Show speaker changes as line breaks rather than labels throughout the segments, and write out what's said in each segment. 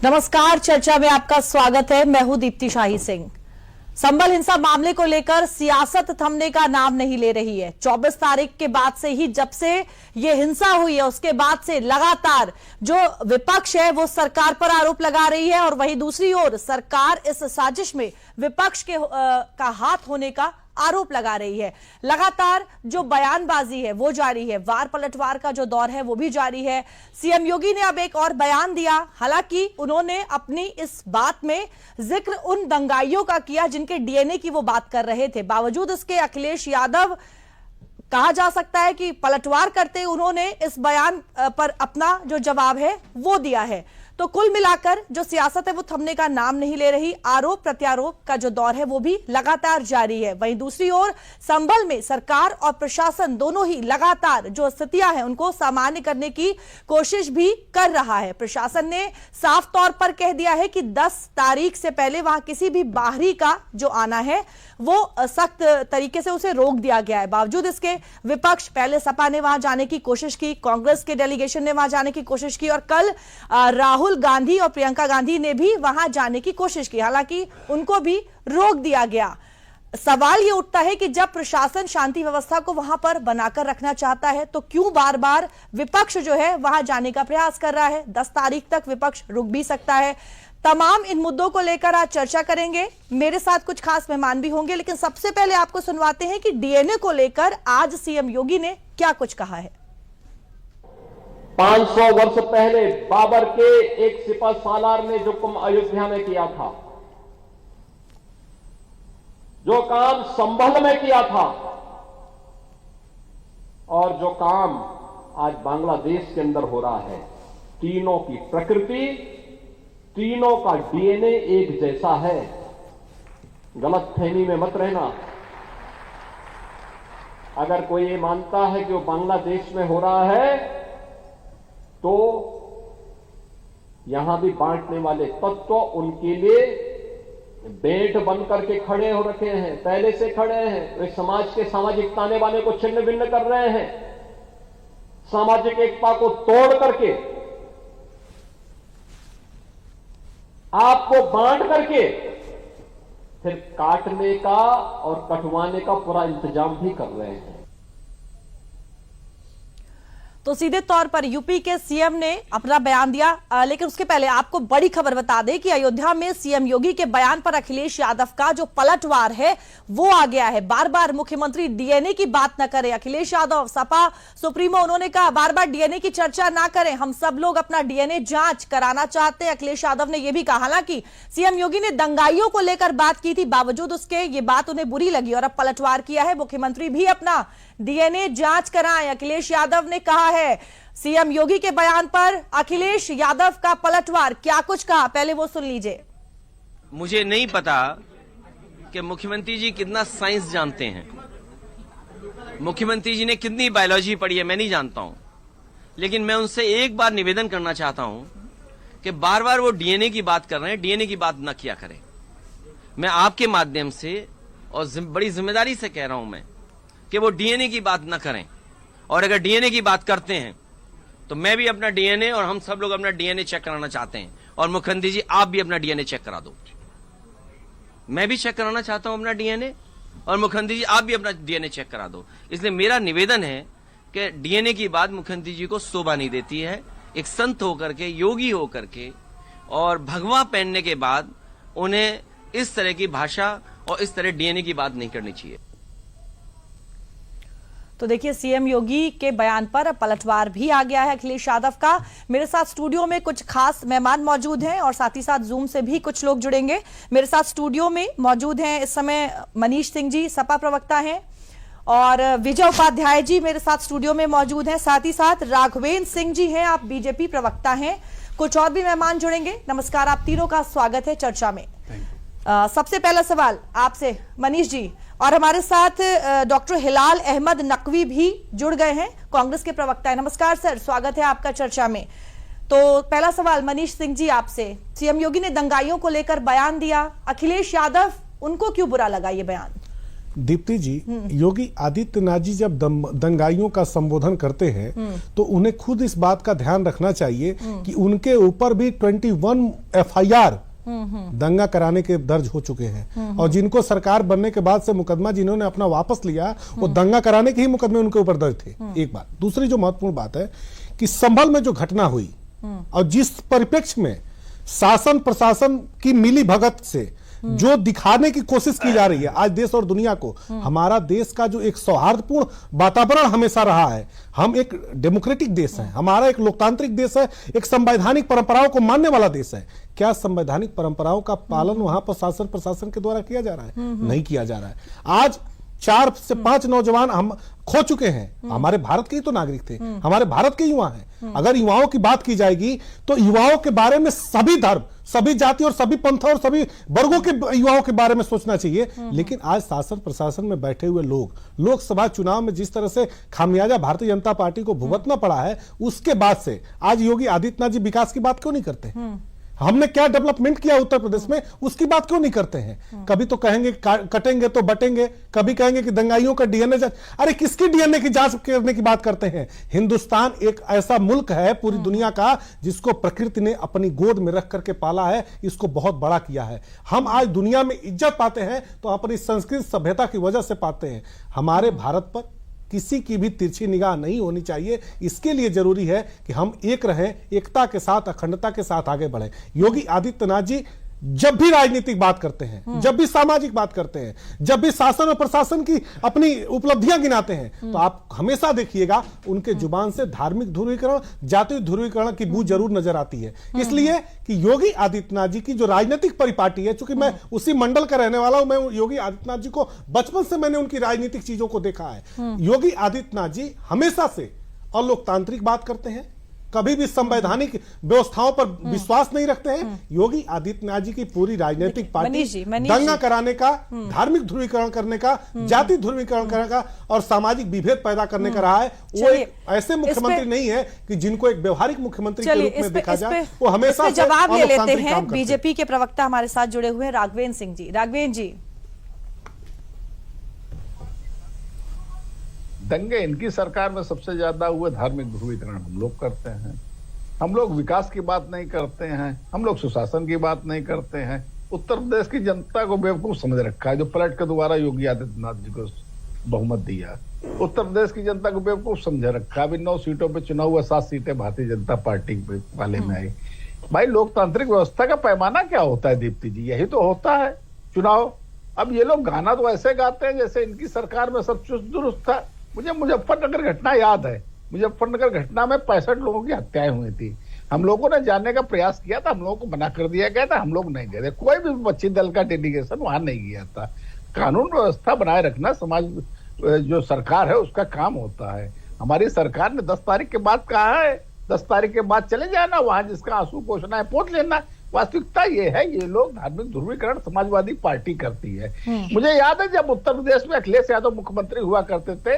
नमस्कार, चर्चा में आपका स्वागत है। मैं हूं दीप्ति शाही सिंह। संभल हिंसा मामले को लेकर सियासत थमने का नाम नहीं ले रही है। 24 तारीख के बाद से ही, जब से ये हिंसा हुई है, उसके बाद से लगातार जो विपक्ष है वो सरकार पर आरोप लगा रही है और वहीं दूसरी ओर सरकार इस साजिश में विपक्ष के का हाथ होने का आरोप लगा रही है। लगातार जो बयानबाजी है वो जारी है, वार पलटवार का जो दौर है वो भी जारी है। सीएम योगी ने अब एक और बयान दिया। हालांकि उन्होंने अपनी इस बात में जिक्र उन दंगाइयों का किया जिनके डीएनए की वो बात कर रहे थे। बावजूद इसके अखिलेश यादव, कहा जा सकता है कि पलटवार करते उन्होंने इस बयान पर अपना जो जवाब है वो दिया है। तो कुल मिलाकर जो सियासत है वो थमने का नाम नहीं ले रही। आरोप प्रत्यारोप का जो दौर है वो भी लगातार जारी है। वहीं दूसरी ओर संभल में सरकार और प्रशासन दोनों ही लगातार जो स्थितियां हैं उनको सामान्य करने की कोशिश भी कर रहा है। प्रशासन ने साफ तौर पर कह दिया है कि 10 तारीख से पहले वहां किसी भी बाहरी का जो आना है वो सख्त तरीके से उसे रोक दिया गया है। बावजूद इसके विपक्ष, पहले सपा ने वहां जाने की कोशिश की, कांग्रेस के डेलीगेशन ने वहां जाने की कोशिश की और कल राहुल गांधी और प्रियंका गांधी ने भी वहां जाने की कोशिश की। हालांकि उनको भी रोक दिया गया। सवाल यह उठता है कि जब प्रशासन शांति व्यवस्था को वहां पर बनाकर रखना चाहता है तो क्यों बार बार विपक्ष जो है वहां जाने का प्रयास कर रहा है। 10 तारीख तक विपक्ष रुक भी सकता है। तमाम इन मुद्दों को लेकर आज चर्चा करेंगे। मेरे साथ कुछ खास मेहमान भी होंगे, लेकिन सबसे पहले आपको सुनवाते हैं कि डीएनए को लेकर आज सीएम योगी ने क्या कुछ कहा है।
500 वर्ष पहले बाबर के एक सिपह सालार ने जो काम अयोध्या में किया था, जो काम संभल में किया था और जो काम आज बांग्लादेश के अंदर हो रहा है, तीनों की प्रकृति, तीनों का डीएनए एक जैसा है। गलतफहमी में मत रहना। अगर कोई ये मानता है कि वो बांग्लादेश में हो रहा है तो यहां भी बांटने वाले तत्व उनके लिए बेट बन करके खड़े हो रखे हैं, पहले से खड़े हैं। वे समाज के सामाजिक ताने बाने को छिन्न भिन्न कर रहे हैं, सामाजिक एकता को तोड़ करके, आपको बांट करके फिर काटने का और कटवाने का पूरा इंतजाम भी कर रहे हैं।
तो सीधे तौर पर यूपी के सीएम ने अपना बयान दिया, लेकिन उसके पहले आपको बड़ी खबर बता दें कि अयोध्या में सीएम योगी के बयान पर अखिलेश यादव का जो पलटवार है वो आ गया है। बार बार मुख्यमंत्री डीएनए की बात न करें। अखिलेश यादव सपा सुप्रीमो, उन्होंने कहा बार बार डीएनए की चर्चा ना करें, हम सब लोग अपना डीएनए जांच कराना चाहते हैं। अखिलेश यादव ने यह भी कहा। हालांकि सीएम योगी ने दंगाइयों को लेकर बात की थी, बावजूद उसके ये बात उन्हें बुरी लगी और अब पलटवार किया है। मुख्यमंत्री भी अपना डीएनए जांच कराएं, अखिलेश यादव ने कहा है। सीएम योगी के बयान पर अखिलेश यादव का पलटवार, क्या कुछ कहा, पहले वो सुन लीजिए।
मुझे नहीं पता कि मुख्यमंत्री जी कितना साइंस जानते हैं, मुख्यमंत्री जी ने कितनी बायोलॉजी पढ़ी है, मैं नहीं जानता हूं। लेकिन मैं उनसे एक बार निवेदन करना चाहता हूं कि बार बार वो डीएनए की बात कर रहे हैं, डीएनए की बात न किया करें। मैं आपके माध्यम से और बड़ी जिम्मेदारी से कह रहा हूं मैं कि वो डीएनए की बात न करें, और अगर डीएनए की बात करते हैं तो मैं भी अपना डीएनए और हम सब लोग अपना डीएनए चेक कराना चाहते हैं। और मुख्यमंत्री जी आप भी अपना डीएनए चेक करा दो। मैं भी चेक कराना चाहता हूं अपना डीएनए, और मुख्यमंत्री जी आप भी अपना डीएनए चेक करा दो। इसलिए मेरा निवेदन है कि डीएनए की बात मुख्यमंत्री जी को शोभा नहीं देती है। एक संत होकर के, योगी होकर के और भगवा पहनने के बाद उन्हें इस तरह की भाषा और इस तरह डीएनए की बात नहीं करनी चाहिए।
तो देखिए, सीएम योगी के बयान पर पलटवार भी आ गया है अखिलेश यादव का। मेरे साथ स्टूडियो में कुछ खास मेहमान मौजूद हैं और साथ ही साथ जूम से भी कुछ लोग जुड़ेंगे। मेरे साथ स्टूडियो में मौजूद हैं इस समय मनीष सिंह जी, सपा प्रवक्ता हैं, और विजय उपाध्याय जी मेरे साथ स्टूडियो में मौजूद हैं। साथ ही साथ राघवेंद्र सिंह जी हैं, आप बीजेपी प्रवक्ता हैं। कुछ और भी मेहमान जुड़ेंगे। नमस्कार, आप तीनों का स्वागत है चर्चा में। सबसे पहला सवाल आपसे मनीष जी, और हमारे साथ डॉक्टर हिलाल अहमद नकवी भी जुड़ गए हैं, कांग्रेस के प्रवक्ता है। नमस्कार सर, स्वागत है आपका चर्चा में। तो पहला सवाल मनीष सिंह जी आपसे, सीएम योगी ने दंगाइयों को लेकर बयान दिया, अखिलेश यादव उनको क्यों बुरा लगा ये बयान?
दीप्ति जी, योगी आदित्यनाथ जी जब दंगाइयों का संबोधन करते हैं तो उन्हें खुद इस बात का ध्यान रखना चाहिए कि उनके ऊपर भी 21 FIR दंगा कराने के दर्ज हो चुके हैं, और जिनको सरकार बनने के बाद से मुकदमा जिन्होंने अपना वापस लिया वो दंगा कराने के ही मुकदमे उनके ऊपर दर्ज थे। एक बात। दूसरी जो महत्वपूर्ण बात है कि संभल में जो घटना हुई और जिस परिप्रेक्ष्य में शासन प्रशासन की मिली भगत से जो दिखाने की कोशिश की जा रही है आज देश और दुनिया को, हमारा देश का जो एक सौहार्दपूर्ण वातावरण हमेशा रहा है, हम एक डेमोक्रेटिक देश है, हमारा एक लोकतांत्रिक देश है, एक संवैधानिक परंपराओं को मानने वाला देश है, क्या संवैधानिक परंपराओं का पालन वहां पर शासन प्रशासन के द्वारा किया जा रहा है? नहीं किया जा रहा है। आज 4 से 5 नौजवान हम खो चुके हैं। हमारे भारत के ही तो नागरिक थे, हमारे भारत के युवा हैं। अगर युवाओं की बात की जाएगी तो युवाओं के बारे में सभी धर्म, सभी जाति और सभी पंथ और सभी वर्गों के युवाओं के बारे में सोचना चाहिए। लेकिन आज शासन प्रशासन में बैठे हुए लोग लोकसभा चुनाव में जिस तरह से खामियाजा भारतीय जनता पार्टी को भुगतना पड़ा है, उसके बाद से आज योगी आदित्यनाथ जी विकास की बात क्यों नहीं करते? हमने क्या डेवलपमेंट किया उत्तर प्रदेश में, उसकी बात क्यों नहीं करते हैं? कभी तो कहेंगे कटेंगे तो बटेंगे, कभी कहेंगे कि दंगाइयों का डीएनए जांच। अरे किसकी डीएनए की जांच करने की बात करते हैं? हिंदुस्तान एक ऐसा मुल्क है पूरी दुनिया का जिसको प्रकृति ने अपनी गोद में रख करके पाला है, इसको बहुत बड़ा किया है। हम आज दुनिया में इज्जत पाते हैं तो अपनी संस्कृत सभ्यता की वजह से पाते हैं। हमारे भारत पर किसी की भी तिरछी निगाह नहीं होनी चाहिए। इसके लिए जरूरी है कि हम एक रहें, एकता के साथ, अखंडता के साथ आगे बढ़ें। योगी आदित्यनाथ जी जब भी राजनीतिक बात करते हैं, जब भी सामाजिक बात करते हैं, जब भी शासन और प्रशासन की अपनी उपलब्धियां गिनाते हैं, तो आप हमेशा देखिएगा उनके जुबान से धार्मिक ध्रुवीकरण, जातीय ध्रुवीकरण की बू जरूर नजर आती है। इसलिए कि योगी आदित्यनाथ जी की जो राजनीतिक परिपाटी है, चूंकि मैं उसी मंडल का रहने वाला हूं, मैं योगी आदित्यनाथ जी को बचपन से मैंने उनकी राजनीतिक चीजों को देखा है। योगी आदित्यनाथ जी हमेशा से अलोकतांत्रिक बात करते हैं, कभी भी संवैधानिक व्यवस्थाओं पर विश्वास नहीं रखते हैं। योगी आदित्यनाथ जी की पूरी राजनीतिक पार्टी दंगा कराने का, धार्मिक ध्रुवीकरण करने का, जाति ध्रुवीकरण करने का और सामाजिक विभेद पैदा करने का रहा है। वो एक ऐसे मुख्यमंत्री नहीं है कि जिनको एक व्यवहारिक मुख्यमंत्री के रूप में देखा जाए। वो हमेशा
जवाब ले लेते हैं। बीजेपी के प्रवक्ता हमारे साथ जुड़े हुए हैं राघवेंद्र सिंह जी। राघवेंद्र जी,
दंगे इनकी सरकार में सबसे ज्यादा हुए, धार्मिक ध्रुवीकरण हम लोग करते हैं। हम लोग विकास की बात नहीं करते हैं, हम लोग सुशासन की बात नहीं करते हैं। उत्तर प्रदेश की जनता को बेवकूफ समझ रखा है जो पलट के दोबारा योगी आदित्यनाथ जी को बहुमत दिया। उत्तर प्रदेश की जनता को बेवकूफ समझ रखा है। अभी 9 सीटों पे चुनाव हुआ, 7 सीटें भारतीय जनता पार्टी वाले में आई। भाई लोकतांत्रिक व्यवस्था का पैमाना क्या होता है दीप्ति जी? यही तो होता है चुनाव। अब ये लोग गाना तो ऐसे गाते हैं जैसे इनकी सरकार में सब चुस्त दुरुस्त था। मुझे मुजफ्फरनगर घटना याद है। मुजफ्फरनगर घटना में 65 लोगों की हत्याएं हुई थी। हम लोगों ने जानने का प्रयास किया था, हम लोगों को मना कर दिया गया था, हम लोग नहीं गए थे। कोई भी विपक्षी दल का डेलीगेशन वहां नहीं गया था। कानून व्यवस्था बनाए रखना समाज जो सरकार है उसका काम होता है। हमारी सरकार ने 10 तारीख के बाद कहा है, 10 तारीख के बाद चले जाना, वहां जिसका आंसू पोंछना है पोंछ लेना। वास्तविकता ये है, ये लोग धार्मिक ध्रुवीकरण समाजवादी पार्टी करती है। मुझे याद है जब उत्तर प्रदेश में अखिलेश यादव मुख्यमंत्री हुआ करते थे,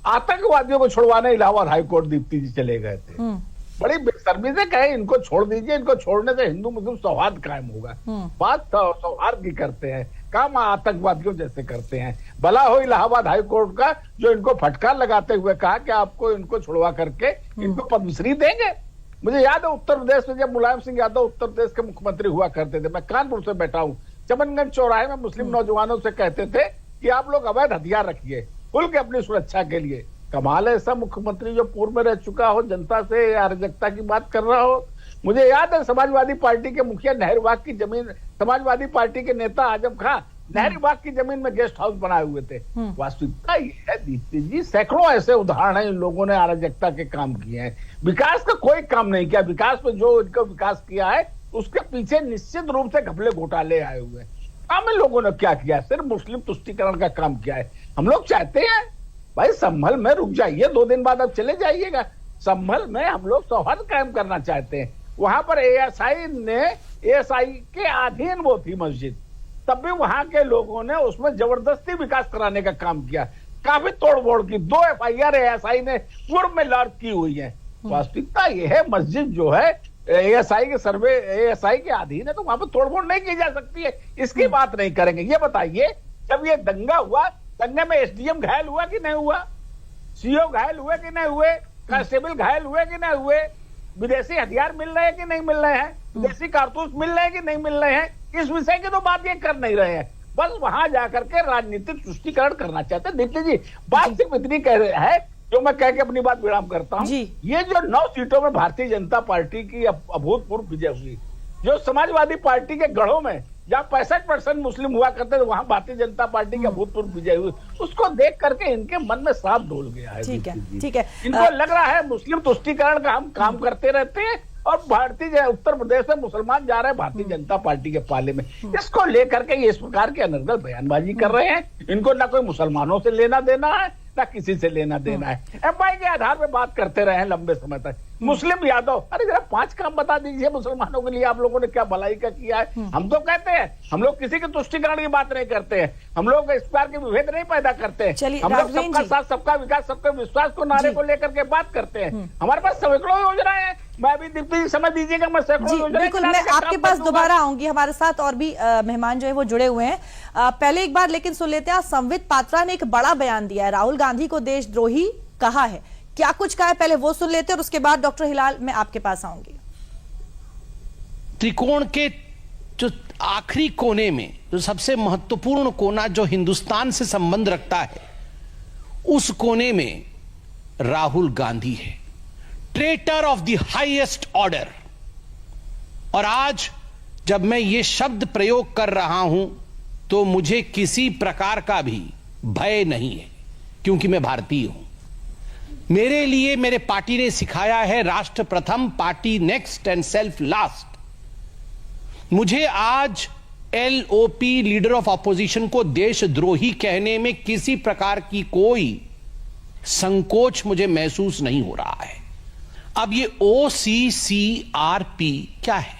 आतंकवादियों को छुड़वाने इलाहाबाद हाईकोर्ट दीप्ति जी चले गए थे। बड़ी बेशर्मी से कहे इनको छोड़ दीजिए, इनको छोड़ने से हिंदू मुस्लिम सौहार्द कायम होगा। बात सौहार्द की करते हैं, काम आतंकवादियों जैसे करते हैं। भला हो इलाहाबाद हाईकोर्ट का जो इनको फटकार लगाते हुए कहा कि आपको इनको छुड़वा करके इनको पद्मश्री देंगे। मुझे याद है उत्तर प्रदेश में जब मुलायम सिंह यादव उत्तर प्रदेश के मुख्यमंत्री हुआ करते थे, मैं कानपुर से बैठा हूँ, चमनगंज चौराहे में मुस्लिम नौजवानों से कहते थे कि आप लोग अवैध हथियार रखिए खुल के अपनी सुरक्षा के लिए। कमाल है ऐसा मुख्यमंत्री जो पूर्व में रह चुका हो, जनता से अराजकता की बात कर रहा हो। मुझे याद है समाजवादी पार्टी के मुखिया नेहरू बाग की जमीन, समाजवादी पार्टी के नेता आजम खान नेहरू बाग की जमीन में गेस्ट हाउस बनाए हुए थे। वास्तविकता ये है दीप्ति जी, सैकड़ों ऐसे उदाहरण हैं इन लोगों ने अराजकता के काम किए हैं। विकास का कोई काम नहीं किया। विकास में जो इनका विकास किया है उसके पीछे निश्चित रूप से घपले घोटाले आए हुए हैं। काम इन लोगों ने क्या किया? सिर्फ मुस्लिम तुष्टीकरण का काम किया है। हम लोग चाहते हैं भाई संभल में रुक जाइए, 2 दिन बाद अब चले जाइएगा। संभल में हम लोग सौहार्द कायम करना चाहते हैं। वहां पर एएसआई के अधीन वो थी मस्जिद, तब भी वहां के लोगों ने उसमें जबरदस्ती विकास कराने का काम किया। काफी तोड़फोड़ की, 2 FIR एएसआई ने पूर्व में लॉन्च की हुई है। वास्तविकता यह है मस्जिद जो है एएसआई के अधीन है, तो वहां पर तोड़फोड़ नहीं की जा सकती है। इसकी बात नहीं करेंगे। ये बताइए जब ये दंगा हुआ दंगे में एसडीएम घायल हुआ कि नहीं हुआ, सीओ घायल हुए कि नहीं हुए, कांस्टेबल घायल हुए कि नहीं हुए, विदेशी हथियार मिल रहे हैं कि नहीं मिल रहे हैं, विदेशी कारतूस मिल रहे हैं कि नहीं मिल रहे हैं, इस विषय की तो बात ये कर नहीं रहे हैं। बस वहां जाकर के राजनीतिक तुष्टीकरण करना चाहते हैं। दीप्ति जी, बात सिर्फ इतनी कह रहे हैं जो मैं कह के अपनी बात विराम करता हूं। ये जो 9 सीटों में भारतीय जनता पार्टी की अभूतपूर्व विजय हुई, जो समाजवादी पार्टी के गढ़ों में जहां 65% मुस्लिम हुआ करते थे वहां भारतीय जनता पार्टी की अभूतपूर्व विजय हुई, उसको देख करके इनके मन में सांप डोल गया है।
ठीक है, ठीक है।
इनको लग रहा है मुस्लिम तुष्टीकरण का हम काम करते रहते हैं और भारतीय उत्तर प्रदेश में मुसलमान जा रहे हैं भारतीय जनता पार्टी के पाले में। इसको लेकर के ये इस प्रकार के अनर्गल बयानबाजी कर रहे हैं। इनको ना कोई मुसलमानों से लेना देना है ना किसी से लेना देना है। एफआई के आधार पर बात करते रहे हैं लंबे समय तक। मुस्लिम यादव, अरे जरा 5 काम बता दीजिए मुसलमानों के लिए आप लोगों ने क्या भलाई का किया है। हम तो कहते हैं हम लोग किसी के तुष्टीकरण की बात नहीं करते हैं, हम लोग इस प्रकार के विभेद नहीं पैदा करते हैं। हम लोग सबका साथ सबका विकास सबका विश्वास को नारे को लेकर के बात करते हैं। हमारे पास सैकड़ों योजनाएं हैं। मैं अभी दीप्ति समझ दीजिएगा, मैं सैकड़ों योजनाएं,
बिल्कुल मैं आपके पास दोबारा आऊंगी। हमारे साथ और भी मेहमान जो है वो जुड़े हुए हैं। पहले एक बार लेकिन सुन लेते हैं, संबित पात्रा ने एक बड़ा बयान दिया है, राहुल गांधी को देशद्रोही कहा है। क्या कुछ कहा है पहले वो सुन लेते हैं और उसके बाद डॉक्टर हिलाल मैं आपके पास आऊंगी।
त्रिकोण के जो आखिरी कोने में जो सबसे महत्वपूर्ण कोना जो हिंदुस्तान से संबंध रखता है, उस कोने में राहुल गांधी है, traitor of the highest order. और आज जब मैं ये शब्द प्रयोग कर रहा हूं तो मुझे किसी प्रकार का भी भय नहीं है, क्योंकि मैं भारतीय हूं। मेरे लिए मेरे पार्टी ने सिखाया है राष्ट्र प्रथम, party next and self last. मुझे आज एलओपी लीडर ऑफ ऑपोजिशन को देशद्रोही कहने में किसी प्रकार की कोई संकोच मुझे महसूस नहीं हो रहा है। अब ये OCCRP क्या है?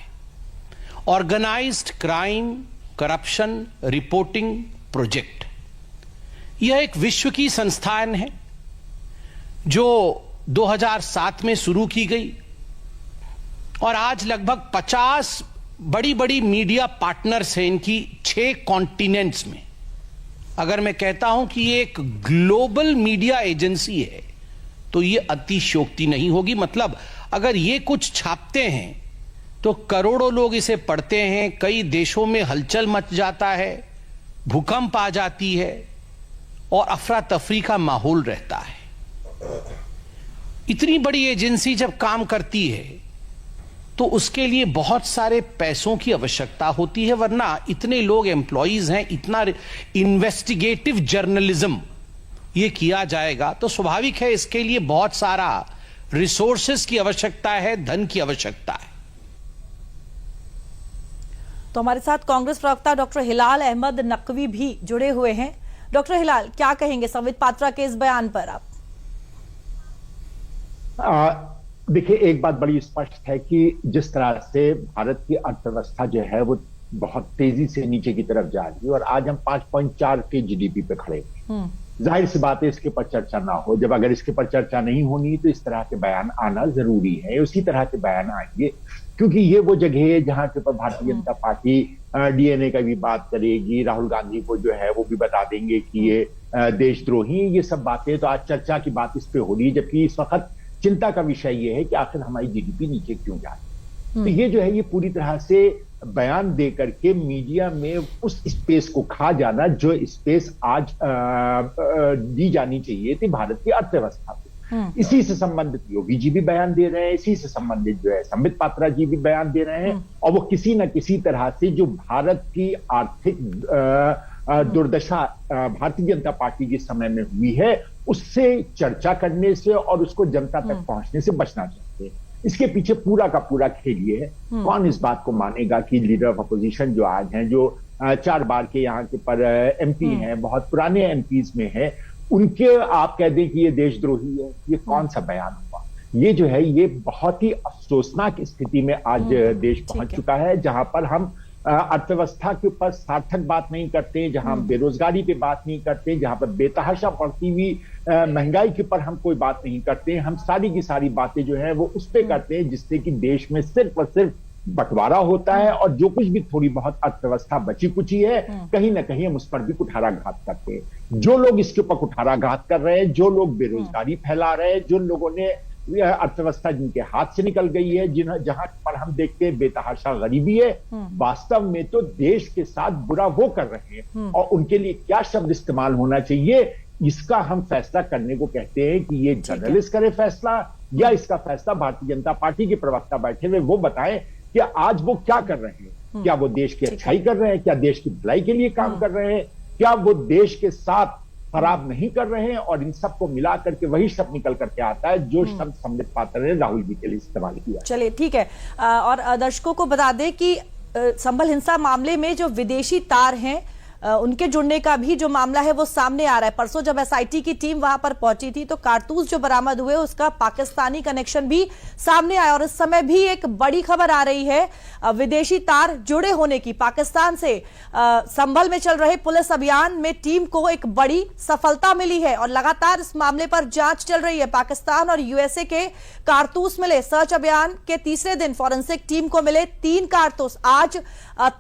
Organized crime corruption reporting project. यह एक विश्व की संस्थान है जो 2007 में शुरू की गई और आज लगभग 50 बड़ी बड़ी मीडिया पार्टनर्स हैं इनकी 6 कॉन्टिनेंट्स में। अगर मैं कहता हूं कि ये एक ग्लोबल मीडिया एजेंसी है तो ये अतिशयोक्ति नहीं होगी। मतलब अगर ये कुछ छापते हैं तो करोड़ों लोग इसे पढ़ते हैं, कई देशों में हलचल मच जाता है, भूकंप आ जाती है और अफरा तफरी का माहौल रहता है। इतनी बड़ी एजेंसी जब काम करती है तो उसके लिए बहुत सारे पैसों की आवश्यकता होती है, वरना इतने लोग एम्प्लॉइज हैं, इतना इन्वेस्टिगेटिव जर्नलिज्म ये किया जाएगा तो स्वाभाविक है इसके लिए बहुत सारा रिसोर्सेस की आवश्यकता है, धन की आवश्यकता है।
तो हमारे साथ कांग्रेस प्रवक्ता डॉक्टर हिलाल अहमद नकवी भी जुड़े हुए हैं। डॉक्टर हिलाल, क्या कहेंगे संबित पात्रा के इस बयान पर आप?
देखिए, एक बात बड़ी स्पष्ट है कि जिस तरह से भारत की अर्थव्यवस्था जो है वो बहुत तेजी से नीचे की तरफ जा रही है और आज हम 5.4 के जीडीपी पे खड़े हैं। जाहिर सी बात है इसके पर चर्चा ना हो। जब अगर इसके पर चर्चा नहीं होनी तो इस तरह के बयान आना जरूरी है। उसी तरह के बयान आएंगे क्योंकि ये वो जगह है जहां के ऊपर भारतीय जनता पार्टी डीएनए का भी बात करेगी। राहुल गांधी को जो है वो भी बता देंगे कि ये देशद्रोही। ये सब बातें तो आज चर्चा की बात इस पे हो रही है, जबकि इस वक्त चिंता का विषय ये है कि आखिर हमारी जीडीपी नीचे क्यों जा रही है। तो ये जो है ये पूरी तरह से बयान दे करके मीडिया में उस स्पेस को खा जाना जो स्पेस आज दी जानी चाहिए थी भारत की अर्थव्यवस्था को। इसी से संबंधित योगी जी भी बयान दे रहे हैं, इसी से संबंधित जो है संबित पात्रा जी भी बयान दे रहे हैं और वो किसी न किसी तरह से जो भारत की आर्थिक दुर्दशा भारतीय जनता पार्टी के समय में हुई है उससे चर्चा करने से और उसको जनता तक पहुंचने से बचना चाहते हैं। इसके पीछे पूरा का पूरा खेल ये है। कौन इस बात को मानेगा कि लीडर ऑफ अपोजिशन जो आज हैं, जो 4 बार के यहाँ के पर एमपी हैं, बहुत पुराने एमपीज में हैं, उनके आप कह दें कि ये देशद्रोही है, ये कौन सा बयान हुआ? ये जो है ये बहुत ही अफसोसनाक स्थिति में आज देश पहुंच चुका है, जहां पर हम अर्थव्यवस्था के ऊपर सार्थक बात नहीं करते, जहां हम बेरोजगारी पे बात नहीं करते, जहां पर बेतहाशा बढ़ती हुई महंगाई के ऊपर हम कोई बात नहीं करते। हम सारी की सारी बातें जो है वो उस पे करते हैं जिससे कि देश में सिर्फ और सिर्फ बंटवारा होता है और जो कुछ भी थोड़ी बहुत अर्थव्यवस्था बची कुची है कहीं ना कहीं हम उस पर भी कुठाराघात करते हैं। जो लोग इसके ऊपर कुठाराघात कर रहे हैं, जो लोग बेरोजगारी फैला रहे हैं, जो लोगों ने अर्थव्यवस्था जिनके हाथ से निकल गई है, जहां पर हम देखते हैं बेतहाशा गरीबी है, वास्तव में तो देश के साथ बुरा वो कर रहे हैं। और उनके लिए क्या शब्द इस्तेमाल होना चाहिए, इसका हम फैसला करने को कहते हैं कि ये जर्नलिस्ट करे फैसला, या इसका फैसला भारतीय जनता पार्टी के प्रवक्ता बैठे हुए वो बताएं कि आज वो क्या कर रहे हैं। क्या वो देश की अच्छाई कर रहे हैं, क्या देश की भलाई के लिए काम कर रहे हैं, क्या वो देश के साथ खराब नहीं कर रहे हैं। और इन सबको मिला करके वही शब्द निकल करके आता है जो शब्द संबित पात्र ने राहुल जी के लिए इस्तेमाल किया।
चलिए ठीक है, और दर्शकों को बता दें कि संभल हिंसा मामले में जो विदेशी तार हैं उनके जुड़ने का भी जो मामला है वो सामने आ रहा है। परसों जब एसआईटी की टीम वहां पर पहुंची थी तो कारतूस जो बरामद हुए उसका पाकिस्तानी कनेक्शन भी सामने आया, और इस समय भी एक बड़ी खबर आ रही है विदेशी तार जुड़े होने की। पाकिस्तान से संभल में चल रहे पुलिस अभियान में टीम को एक बड़ी सफलता मिली है और लगातार इस मामले पर जांच चल रही है। पाकिस्तान और यूएसए के कारतूस मिले। सर्च अभियान के तीसरे दिन फॉरेंसिक टीम को मिले 3 कारतूस। आज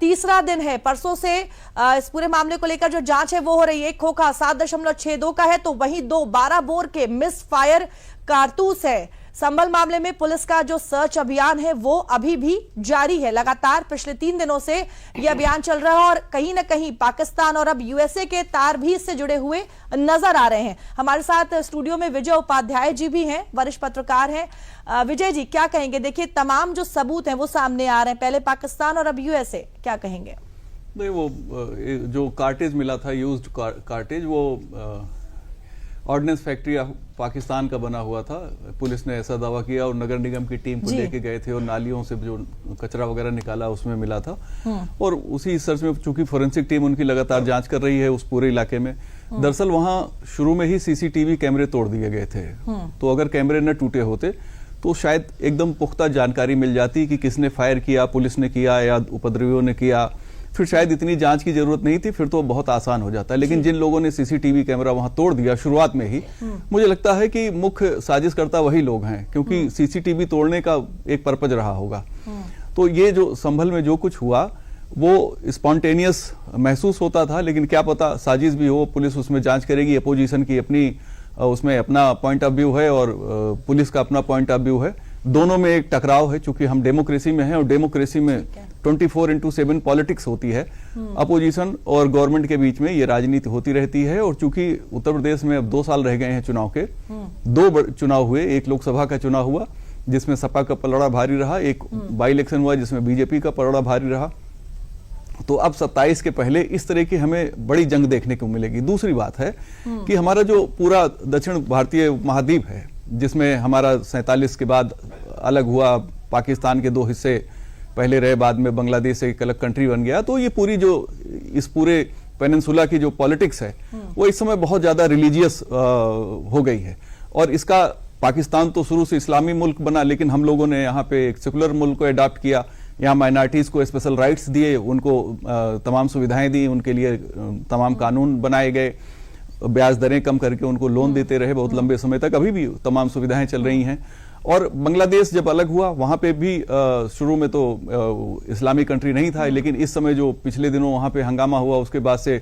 तीसरा दिन है। परसों से इस पूरे मामले को लेकर जो जांच है वो हो रही है। एक खोखा 7.62 का है तो वहीं 12 बोर के मिस फायर कारतूस है। संभल मामले में पुलिस का जो सर्च अभियान है वो अभी भी जारी है। लगातार पिछले 3 दिनों से यह अभियान चल रहा है और कहीं ना कहीं पाकिस्तान और अब यूएसए के तार भी इससे जुड़े हुए नजर आ रहे हैं। हमारे साथ स्टूडियो में विजय उपाध्याय जी भी हैं, वरिष्ठ पत्रकार हैं। विजय जी, क्या कहेंगे? देखिए, तमाम जो सबूत हैं वो सामने आ रहे हैं, पहले पाकिस्तान और अब यूएसए, क्या कहेंगे?
नहीं, वो जो कार्टेज मिला था, यूज्ड कार्टेज, वो ऑर्डिनेंस फैक्ट्री पाकिस्तान का बना हुआ था। पुलिस ने ऐसा दावा किया और नगर निगम की टीम को लेके गए थे और नालियों से जो कचरा वगैरह निकाला उसमें मिला था। और उसी सर्च में चूंकि फोरेंसिक टीम उनकी लगातार जांच कर रही है उस पूरे इलाके में, दरअसल वहां शुरू में ही सीसीटीवी कैमरे तोड़ दिए गए थे। तो अगर कैमरे न टूटे होते तो शायद एकदम पुख्ता जानकारी मिल जाती कि किसने फायर किया, पुलिस ने किया या उपद्रवियों ने किया, फिर शायद इतनी जांच की जरूरत नहीं थी, फिर तो बहुत आसान हो जाता है। लेकिन जिन लोगों ने सीसीटीवी कैमरा वहां तोड़ दिया शुरुआत में ही, मुझे लगता है कि मुख्य साजिशकर्ता वही लोग हैं, क्योंकि सीसीटीवी तोड़ने का एक पर्पज रहा होगा। तो ये जो संभल में जो कुछ हुआ वो स्पॉन्टेनियस महसूस होता था, लेकिन क्या पता साजिश भी हो। पुलिस उसमें जांच करेगी, अपोजिशन की अपनी उसमें अपना पॉइंट ऑफ व्यू है और पुलिस का अपना पॉइंट ऑफ व्यू है। दोनों में एक टकराव है, चूंकि हम डेमोक्रेसी में हैं और डेमोक्रेसी में 24/7 पॉलिटिक्स होती है। अपोजिशन और गवर्नमेंट के बीच में ये राजनीति होती रहती है। और चूंकि उत्तर प्रदेश में अब 2 साल रह गए हैं चुनाव के, 2 चुनाव हुए, एक लोकसभा का चुनाव हुआ जिसमें सपा का पलड़ा भारी रहा, एक बाई इलेक्शन हुआ जिसमें बीजेपी का पलड़ा भारी रहा। तो अब 27 के पहले इस तरह की हमें बड़ी जंग देखने को मिलेगी। दूसरी बात है कि हमारा जो पूरा दक्षिण भारतीय महाद्वीप है, जिसमें हमारा 47 के बाद अलग हुआ, पाकिस्तान के 2 हिस्से पहले रहे, बाद में बांग्लादेश से एक अलग कंट्री बन गया, तो ये पूरी जो इस पूरे पेनिनसुला की जो पॉलिटिक्स है वो इस समय बहुत ज्यादा रिलीजियस हो गई है। और इसका पाकिस्तान तो शुरू से इस्लामी मुल्क बना, लेकिन हम लोगों ने यहाँ पे एक सेकुलर मुल्क को अडॉप्ट किया, यहाँ माइनॉरिटीज को स्पेशल राइट्स दिए, उनको तमाम सुविधाएं दी, उनके लिए तमाम कानून बनाए गए, ब्याज दरें कम करके उनको लोन देते रहे बहुत लंबे समय तक, अभी भी तमाम सुविधाएं चल रही हैं। और बांग्लादेश जब अलग हुआ वहां पे भी शुरू में तो इस्लामी कंट्री नहीं था, लेकिन इस समय जो पिछले दिनों वहां पे हंगामा हुआ उसके बाद से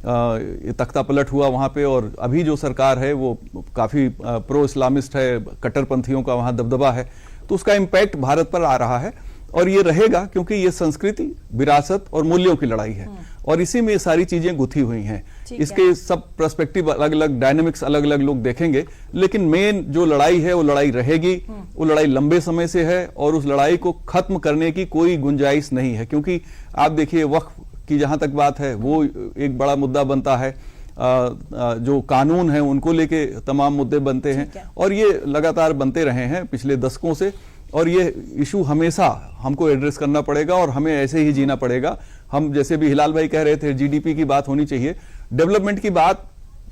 तख्ता पलट हुआ वहां पे, और अभी जो सरकार है वो काफी प्रो इस्लामिस्ट है, कट्टरपंथियों का वहां दबदबा है। तो उसका इम्पैक्ट भारत पर आ रहा है और ये रहेगा, क्योंकि ये संस्कृति, विरासत और मूल्यों की लड़ाई है और इसी में ये सारी चीजें गुथी हुई हैं। इसके सब पर्सपेक्टिव अलग अलग, डायनेमिक्स अलग अलग लोग देखेंगे, लेकिन मेन जो लड़ाई है वो लड़ाई रहेगी। वो लड़ाई लंबे समय से है और उस लड़ाई को खत्म करने की कोई गुंजाइश नहीं है, क्योंकि आप देखिए वक्फ की जहां तक बात है वो एक बड़ा मुद्दा बनता है, जो कानून है उनको लेके तमाम मुद्दे बनते हैं और ये लगातार बनते रहे हैं पिछले दशकों से। और ये इशू हमेशा हमको एड्रेस करना पड़ेगा और हमें ऐसे ही जीना पड़ेगा। हम जैसे भी हिलाल भाई कह रहे थे, जीडीपी की बात होनी चाहिए, डेवलपमेंट की बात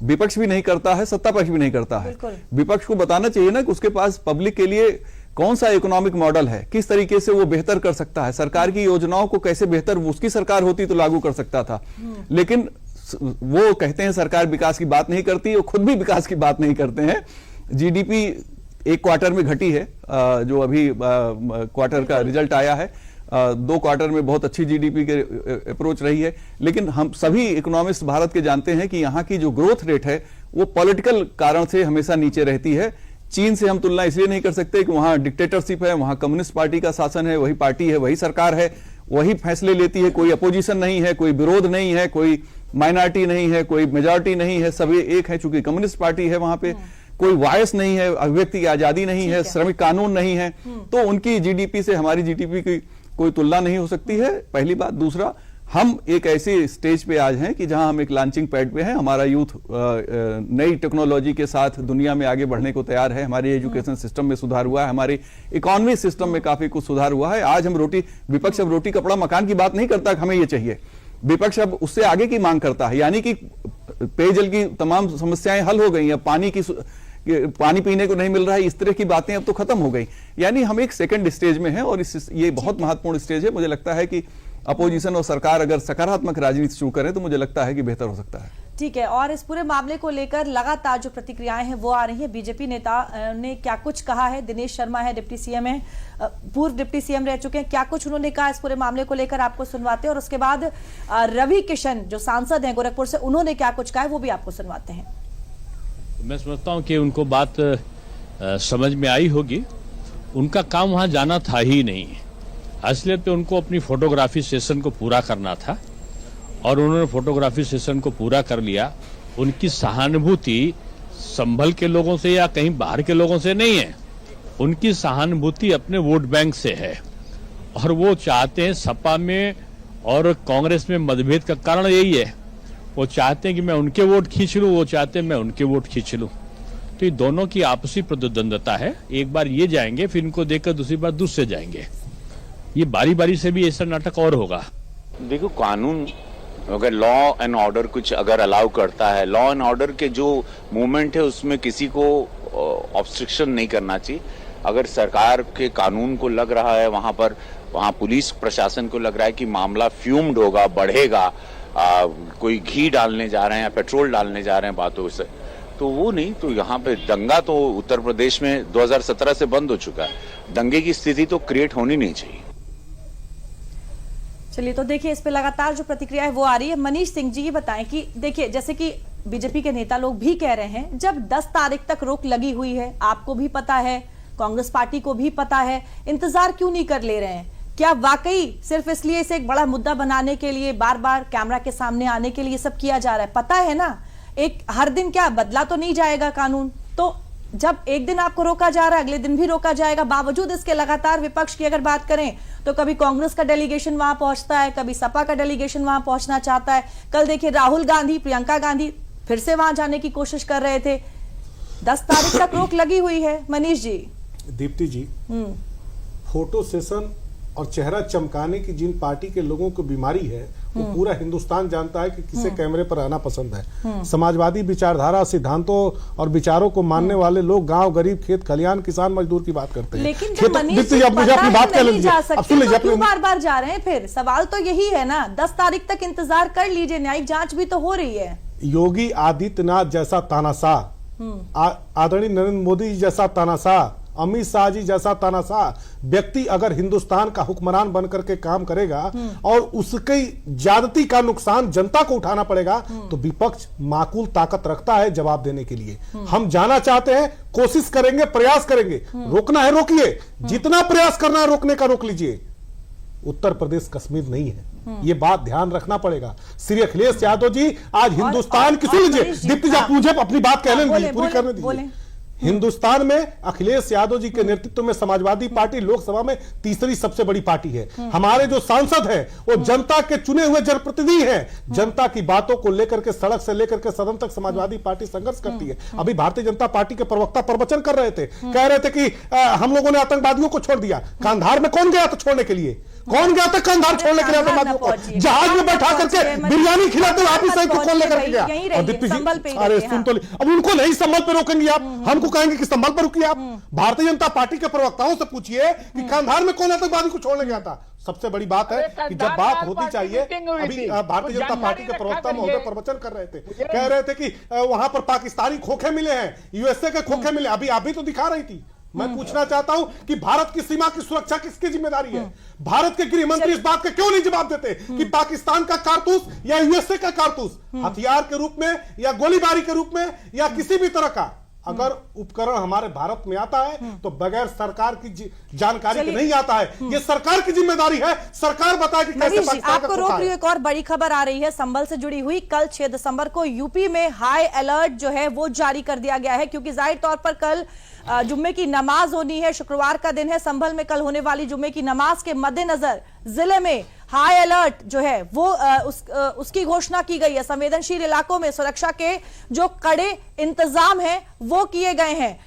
विपक्ष भी नहीं करता है, सत्ता पक्ष भी नहीं करता है। विपक्ष को बताना चाहिए ना कि उसके पास पब्लिक के लिए कौन सा इकोनॉमिक मॉडल है, किस तरीके से वो बेहतर कर सकता है, सरकार की योजनाओं को कैसे बेहतर, उसकी सरकार होती तो लागू कर सकता था। लेकिन वो कहते हैं सरकार विकास की बात नहीं करती, वो खुद भी विकास की बात नहीं करते हैं। जीडीपी एक क्वार्टर में घटी है, जो अभी क्वार्टर का रिजल्ट आया है, दो क्वार्टर में बहुत अच्छी जीडीपी के अप्रोच रही है, लेकिन हम सभी इकोनॉमिस्ट भारत के जानते हैं कि यहाँ की जो ग्रोथ रेट है वो पॉलिटिकल कारण से हमेशा नीचे रहती है। चीन से हम तुलना इसलिए नहीं कर सकते कि वहां डिक्टेटरशिप है, वहां कम्युनिस्ट पार्टी का शासन है, वही पार्टी है, वही सरकार है, वही फैसले लेती है, कोई अपोजिशन नहीं है, कोई विरोध नहीं है, कोई माइनॉरिटी नहीं है, कोई मेजॉरिटी नहीं है, सभी एक है। चूंकि कम्युनिस्ट पार्टी है वहां पे कोई वॉयस नहीं है, अभिव्यक्ति की आजादी नहीं है, श्रमिक कानून नहीं है, तो उनकी जीडीपी से हमारी जीडीपी की कोई तुलना नहीं हो सकती है, पहली बात। दूसरा, हम एक ऐसे स्टेज पे आज हैं कि जहां हम एक लॉन्चिंग पैड पे हैं। हमारा यूथ नई टेक्नोलॉजी के साथ दुनिया में आगे बढ़ने को तैयार है। हमारे एजुकेशन सिस्टम में सुधार हुआ है, हमारे इकोनॉमी सिस्टम में काफी कुछ सुधार हुआ है। आज हम विपक्ष अब रोटी कपड़ा मकान की बात नहीं करता कि हमें ये चाहिए, विपक्ष अब उससे आगे की मांग करता है, यानी कि पेयजल की तमाम समस्याएं हल हो गई हैं, पानी पीने को नहीं मिल रहा है, इस तरह की बातें अब तो खत्म हो गई। यानी हम एक सेकंड स्टेज में हैं और ये बहुत महत्वपूर्ण स्टेज है। मुझे लगता है कि अपोजिशन और सरकार अगर सकारात्मक राजनीति शुरू करें तो मुझे लगता है कि बेहतर हो सकता है।
ठीक है, और इस पूरे मामले को लेकर लगातार जो प्रतिक्रियाएं हैं वो आ रही हैं। बीजेपी नेता ने क्या कुछ कहा है, दिनेश शर्मा है, डिप्टी सीएम है, पूर्व डिप्टी सीएम रह चुके हैं, क्या कुछ उन्होंने कहा इस पूरे मामले को लेकर आपको सुनवाते हैं। और उसके बाद रवि किशन जो सांसद हैं गोरखपुर से, उन्होंने क्या कुछ कहा है वो भी आपको सुनवाते हैं।
मैं समझता हूं कि उनको बात समझ में आई होगी। उनका काम वहां जाना था ही नहीं, असलियत पे उनको अपनी फोटोग्राफी सेशन को पूरा करना था और उन्होंने फोटोग्राफी सेशन को पूरा कर लिया। उनकी सहानुभूति संभल के लोगों से या कहीं बाहर के लोगों से नहीं है, उनकी सहानुभूति अपने वोट बैंक से है। और वो चाहते हैं, सपा में और कांग्रेस में मतभेद का कारण यही है, वो चाहते हैं कि मैं उनके वोट खींच लूं, वो चाहते हैं मैं उनके वोट खींच लूं। तो ये दोनों की आपसी प्रतिद्वंदता है। एक बार ये जाएंगे, फिर इनको देखकर दूसरी बार दूसरे जाएंगे। ये बारी बारी से भी ऐसा नाटक और होगा।
देखो, कानून अगर लॉ एंड ऑर्डर कुछ अगर अलाउ करता है, लॉ एंड ऑर्डर के जो मूवमेंट है उसमें किसी को ऑब्स्ट्रक्शन नहीं करना चाहिए। अगर सरकार के कानून को लग रहा है वहां पुलिस प्रशासन को लग रहा है कि मामला फ्यूम्ड होगा, बढ़ेगा, कोई घी डालने जा रहे हैं या पेट्रोल डालने जा रहे हैं बातों से, तो वो नहीं। तो यहाँ पे दंगा तो उत्तर प्रदेश में 2017 से बंद हो चुका है। दंगे की स्थिति तो क्रिएट होनी नहीं चाहिए।
चलिए, तो देखिए इस पे लगातार जो प्रतिक्रिया है वो आ रही है। मनीष सिंह जी, ये बताएं कि देखिए, जैसे कि बीजेपी के नेता लोग भी कह रहे हैं, जब 10 तारीख तक रोक लगी हुई है, आपको भी पता है, कांग्रेस पार्टी को भी पता है, इंतजार क्यों नहीं कर ले रहे हैं? क्या वाकई सिर्फ इसलिए इसे एक बड़ा मुद्दा बनाने के लिए, बार बार कैमरा के सामने आने के लिए सब किया जा रहा है? पता है ना, एक हर दिन क्या बदला तो नहीं जाएगा कानून, तो जब एक दिन आपको रोका जा रहा है, अगले दिन भी रोका जाएगा। बावजूद इसके लगातार विपक्ष की अगर बात करें तो कभी कांग्रेस का डेलीगेशन वहां पहुंचता है, कभी सपा का डेलीगेशन वहां पहुंचना चाहता है। कल देखिए राहुल गांधी, प्रियंका गांधी फिर से वहां जाने की कोशिश कर रहे थे। 10 तारीख तक रोक लगी हुई है। मनीष जी,
दीप्ति जी, फोटो सेशन और चेहरा चमकाने की जिन पार्टी के लोगों को बीमारी है वो पूरा हिंदुस्तान जानता है कि किसे कैमरे पर आना पसंद है। समाजवादी विचारधारा, सिद्धांतों और विचारों को मानने वाले लोग गांव, गरीब, खेत खलियान, किसान, मजदूर की बात करते हैं।
लेकिन जब मनीष जी नहीं जा सकते तो क्यों बार बार जा रहे हैं? फिर सवाल तो यही है ना, 10 तारीख तक इंतजार कर लीजिए, न्यायिक जांच भी तो हो रही है।
योगी आदित्यनाथ जैसा तानाशाह, आदरणीय नरेंद्र मोदी जैसा तानाशाह, अमित शाह जी जैसा तानाशाह व्यक्ति अगर हिंदुस्तान का हुक्मरान बनकर के काम करेगा और उसकी ज्यादती का नुकसान जनता को उठाना पड़ेगा, तो विपक्ष माकूल ताकत रखता है जवाब देने के लिए। हम जाना चाहते हैं, कोशिश करेंगे, प्रयास करेंगे, रोकना है रोकिए, जितना प्रयास करना है रोकने का रोक लीजिए। उत्तर प्रदेश कश्मीर नहीं है, ये बात ध्यान रखना पड़ेगा। श्री अखिलेश यादव जी आज हिंदुस्तान की, सुन लीजिए दीप्ति जी, मुझे अपनी बात कहने दीजिए, पूरी करने दीजिए। हिंदुस्तान में अखिलेश यादव जी के नेतृत्व में समाजवादी पार्टी लोकसभा में तीसरी सबसे बड़ी पार्टी है। हमारे जो सांसद हैं वो जनता के चुने हुए जनप्रतिनिधि हैं। जनता की बातों को लेकर के सड़क से लेकर के सदन तक समाजवादी पार्टी संघर्ष करती है। अभी भारतीय जनता पार्टी के प्रवक्ता प्रवचन कर रहे थे, कह रहे थे कि हम लोगों ने आतंकवादियों को छोड़ दिया। कांधार में कौन गया था छोड़ने के लिए? कौन गया था कांधार छोड़ने के लिए आतंकवादियों को? जहाज में बैठा करके बिरयानी खिलाते आप ही सही को खोल लेकर गया। और दीप्ति जी, अरे सुन तो, अब उनको नहीं संभल पे रोकेंगे आप, हमको कहेंगे कि संभल पर रुकिए आप। भारतीय जनता पार्टी के प्रवक्ताओं से पूछिए कि कांधार में कौन आतंकवादी को छोड़ने गया था। सबसे बड़ी बात है कि जब बात होती चाहिए, अभी भारतीय जनता पार्टी के प्रवक्ता महोदय प्रवचन कर रहे थे, कह रहे थे कि वहां पर पाकिस्तानी खोखे मिले हैं, यूएसए के खोखे मिले। अभी आप भी तो दिखा रही थी मैं पूछना चाहता हूं कि भारत की सीमा की सुरक्षा किसकी जिम्मेदारी है? भारत के गृह मंत्री इस बात का क्यों नहीं जवाब देते कि पाकिस्तान का कारतूस या यूएसए का कारतूस हथियार के रूप में या गोलीबारी के रूप में या किसी भी तरह का अगर उपकरण हमारे भारत में आता है तो बगैर सरकार की जानकारी के नहीं आता है। ये सरकार की जिम्मेदारी है, सरकार बताए कि कैसे पाकिस्तान
आपको रोक रही हूं। एक और बड़ी खबर आ रही है संभल से जुड़ी हुई। कल 6 दिसंबर को यूपी में हाई अलर्ट जो है वो जारी कर दिया गया है, क्योंकि जाहिर तौर पर कल जुम्मे की नमाज होनी है, शुक्रवार का दिन है। संभल में कल होने वाली जुम्मे की नमाज के मद्देनजर जिले में हाई अलर्ट जो है वो उसकी घोषणा की गई है। संवेदनशील इलाकों में सुरक्षा के जो कड़े इंतजाम हैं वो किए गए हैं।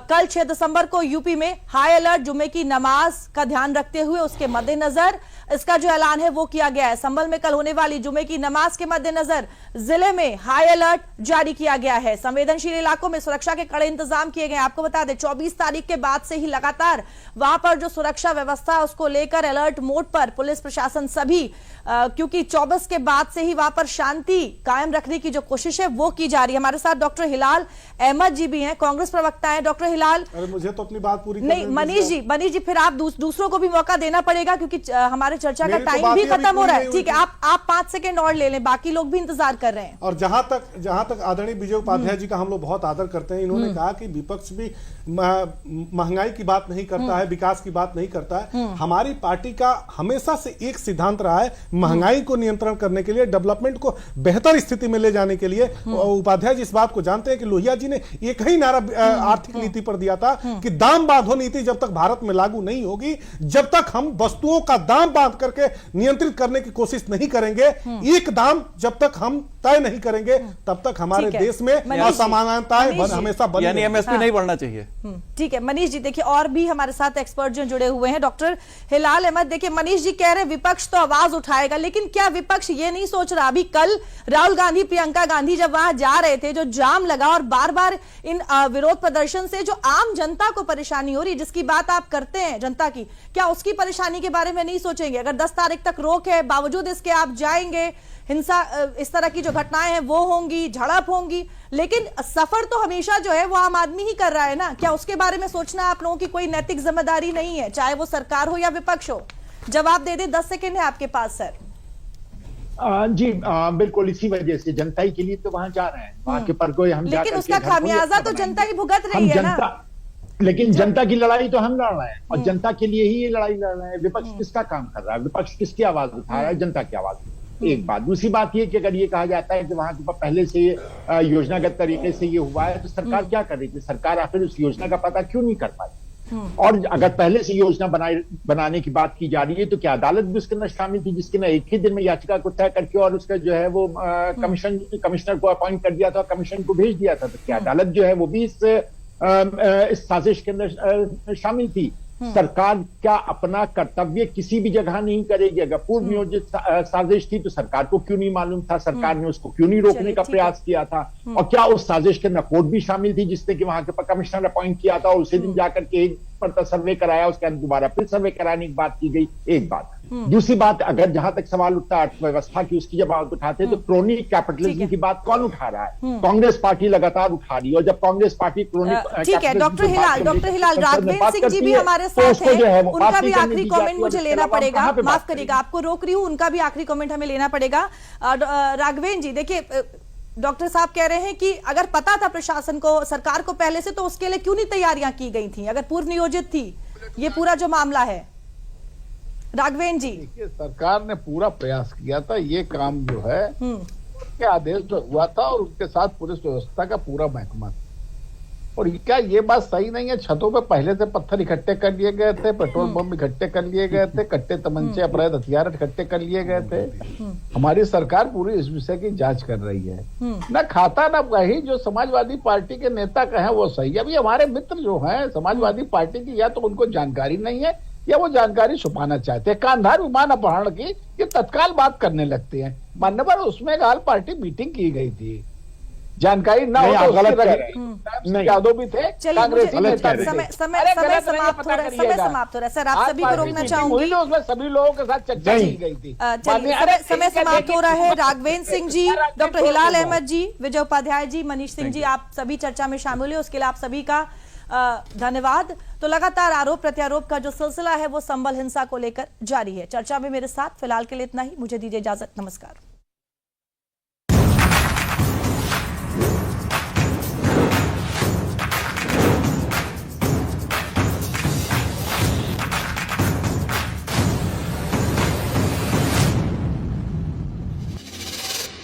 कल 6 दिसंबर को यूपी में हाई अलर्ट जुम्मे की नमाज का ध्यान रखते हुए उसके मद्देनजर इसका जो ऐलान है वो किया गया है। संभल में कल होने वाली जुम्मे की नमाज के मद्देनजर जिले में हाई अलर्ट जारी किया गया है। संवेदनशील इलाकों में सुरक्षा के कड़े इंतजाम किए गए। आपको बता दें 24 तारीख के बाद से ही लगातार वहां पर जो सुरक्षा व्यवस्था है उसको लेकर अलर्ट मोड पर पुलिस प्रशासन सभी, क्योंकि 24 के बाद से ही वहां पर शांति कायम रखने की जो कोशिश है वो की जा रही है। हमारे साथ डॉक्टर हिलाल अहमद जी भी हैं, कांग्रेस प्रवक्ता है। डॉक्टर हिलाल,
अरे मुझे तो अपनी बात पूरी
नहीं, मनीष जी फिर आप दूसरों को भी मौका देना पड़ेगा, क्योंकि हमारे चर्चा का टाइम भी खत्म हो रहा है। ठीक है, आप 5 सेकंड और ले लें, बाकी लोग भी इंतजार कर रहे हैं।
और जहां तक आदरणीय विजय उपाध्याय जी का हम लोग बहुत आदर करते हैं, इन्होंने कहा कि विपक्ष भी महंगाई की बात नहीं करता है, विकास की बात नहीं करता है। हमारी पार्टी का हमेशा से एक सिद्धांत रहा है, महंगाई को नियंत्रण करने के लिए, डेवलपमेंट को बेहतर स्थिति में ले जाने के लिए। उपाध्याय जी इस बात को जानते हैं कि लोहिया जी ने एक ही नारा आर्थिक नीति पर दिया था कि दाम बांधो नीति जब तक भारत में लागू नहीं होगी, जब तक हम वस्तुओं का दाम बांध करके नियंत्रित करने की कोशिश नहीं करेंगे, एक दाम जब तक हम तय नहीं करेंगे, तब तक हमारे देश में असमानताएं हमेशा बनी,
यानी एमएसपी नहीं बढ़ना चाहिए।
ठीक है मनीष जी, देखिए और भी हमारे साथ एक्सपर्ट जो जुड़े हुए हैं। डॉक्टर हिलाल अहमद, देखिए मनीष जी कह रहे हैं विपक्ष तो आवाज उठाएगा, लेकिन क्या विपक्ष ये नहीं सोच रहा? अभी कल राहुल गांधी, प्रियंका गांधी जब वहां जा रहे थे, जो जाम लगा और बार बार इन विरोध प्रदर्शन से जो आम जनता को परेशानी हो रही है, जिसकी बात आप करते हैं जनता की, क्या उसकी परेशानी के बारे में नहीं सोचेंगे? अगर 10 तारीख तक रोक है, बावजूद इसके आप जाएंगे, हिंसा इस तरह की जो घटनाएं हैं वो होंगी, झड़प होंगी, लेकिन सफर तो हमेशा जो है वो आम आदमी ही कर रहा है ना। क्या उसके बारे में सोचना आप लोगों की कोई नैतिक जिम्मेदारी नहीं है, चाहे वो सरकार हो या विपक्ष हो? जवाब दे दे, 10 सेकंड है आपके पास सर।
जी बिल्कुल, इसी वजह से जनता ही के लिए तो वहां जा रहे हैं, वहां के पर कोई हम,
लेकिन उसका खामियाजा तो जनता ही भुगत रही है ना।
लेकिन जनता की लड़ाई तो हम लड़ रहे हैं और जनता के लिए ही ये लड़ाई लड़ रहे हैं। विपक्ष किसका काम कर रहा है? विपक्ष किसकी आवाज उठा रहा है? जनता की आवाज। एक बात। दूसरी बात ये कि अगर ये कहा जाता है कि वहां के पहले से योजनागत तरीके से ये हुआ है, तो सरकार क्या कर रही थी? सरकार आखिर उस योजना का पता क्यों नहीं कर पाई? और अगर पहले से योजना बनाने की बात की जा रही है, तो क्या अदालत भी उसके अंदर शामिल थी, जिसके ना एक ही दिन में याचिका को तय करके और उसका जो है वो कमिश्नर को अपॉइंट कर दिया था, कमीशन को भेज दिया था? तो क्या अदालत जो है वो भी इस साजिश के अंदर शामिल थी? सरकार क्या अपना कर्तव्य किसी भी जगह नहीं करेगी? अगर पूर्व नियोजित साजिश थी तो सरकार को क्यों नहीं मालूम था? सरकार ने उसको क्यों नहीं रोकने का प्रयास किया था? और क्या उस साजिश के अंदर कोर्ट भी शामिल थी, जिसने कि वहां के कमिश्नर अपॉइंट किया था और उसी दिन जाकर के एक पर सर्वे कराया, उसके अंदर दोबारा फिर सर्वे कराने की बात की गई? एक बात। दूसरी बात, अगर जहां तक सवाल उठता है अर्थव्यवस्था की, उसकी जब बात उठाते हैं तो क्रोनी कैपिटलिज्म की बात कौन उठा रहा है? कांग्रेस पार्टी लगातार उठा रही है। और जब कांग्रेस पार्टी क्रोनी,
ठीक है डॉक्टर हिलाल, राघवेंद्र सिंह जी भी हमारे साथ हैं, उनका भी आखिरी कमेंट मुझे लेना पड़ेगा, माफ करिएगा आपको रोक रही हूँ, उनका भी आखिरी कमेंट हमें लेना पड़ेगा। राघवेंद्र जी देखिए, डॉक्टर साहब कह रहे हैं कि अगर पता था प्रशासन को, सरकार को पहले से, तो उसके लिए क्यों नहीं तैयारियां की गई थी अगर पूर्व नियोजित थी ये पूरा जो मामला है? राघवेंद्र जी,
देखिए सरकार ने पूरा प्रयास किया था, ये काम जो है उनके आदेश जो हुआ था और उनके साथ पुलिस व्यवस्था का पूरा महकमा। और क्या ये बात सही नहीं है? छतों पे पहले से पत्थर इकट्ठे कर लिए गए थे, पेट्रोल बम इकट्ठे कर लिए गए थे, कट्टे तमंचे अवैध हथियार इकट्ठे कर लिए गए थे। हमारी सरकार पूरी इस विषय की जांच कर रही है। न खाता न वही जो समाजवादी पार्टी के नेता कहे वो सही। अभी हमारे मित्र जो हैं समाजवादी पार्टी की, या तो उनको जानकारी नहीं है या वो जानकारी छुपाना चाहते हैं। कांधार विमान अपहरण की ये तत्काल बात करने लगते हैं। मान्यवर उसमें हाल पार्टी मीटिंग की गई थी, जानकारी ना हो तो यादव भी थे, कांग्रेस
समय समाप्त हो रहा है सर, आप सभी को रोकना चाहूंगी।
उसमें सभी लोगों के साथ चर्चा की गई थी।
समय समाप्त हो रहा है। राघवेंद्र सिंह जी, डॉक्टर हिलाल अहमद जी, विजय उपाध्याय जी, मनीष सिंह जी, आप सभी चर्चा में शामिल हुए, उसके लिए आप सभी का धन्यवाद। तो लगातार आरोप प्रत्यारोप का जो सिलसिला है वो संबल हिंसा को लेकर जारी है। चर्चा में मेरे साथ फिलहाल के लिए इतना ही। मुझे दीजिए इजाजत। नमस्कार।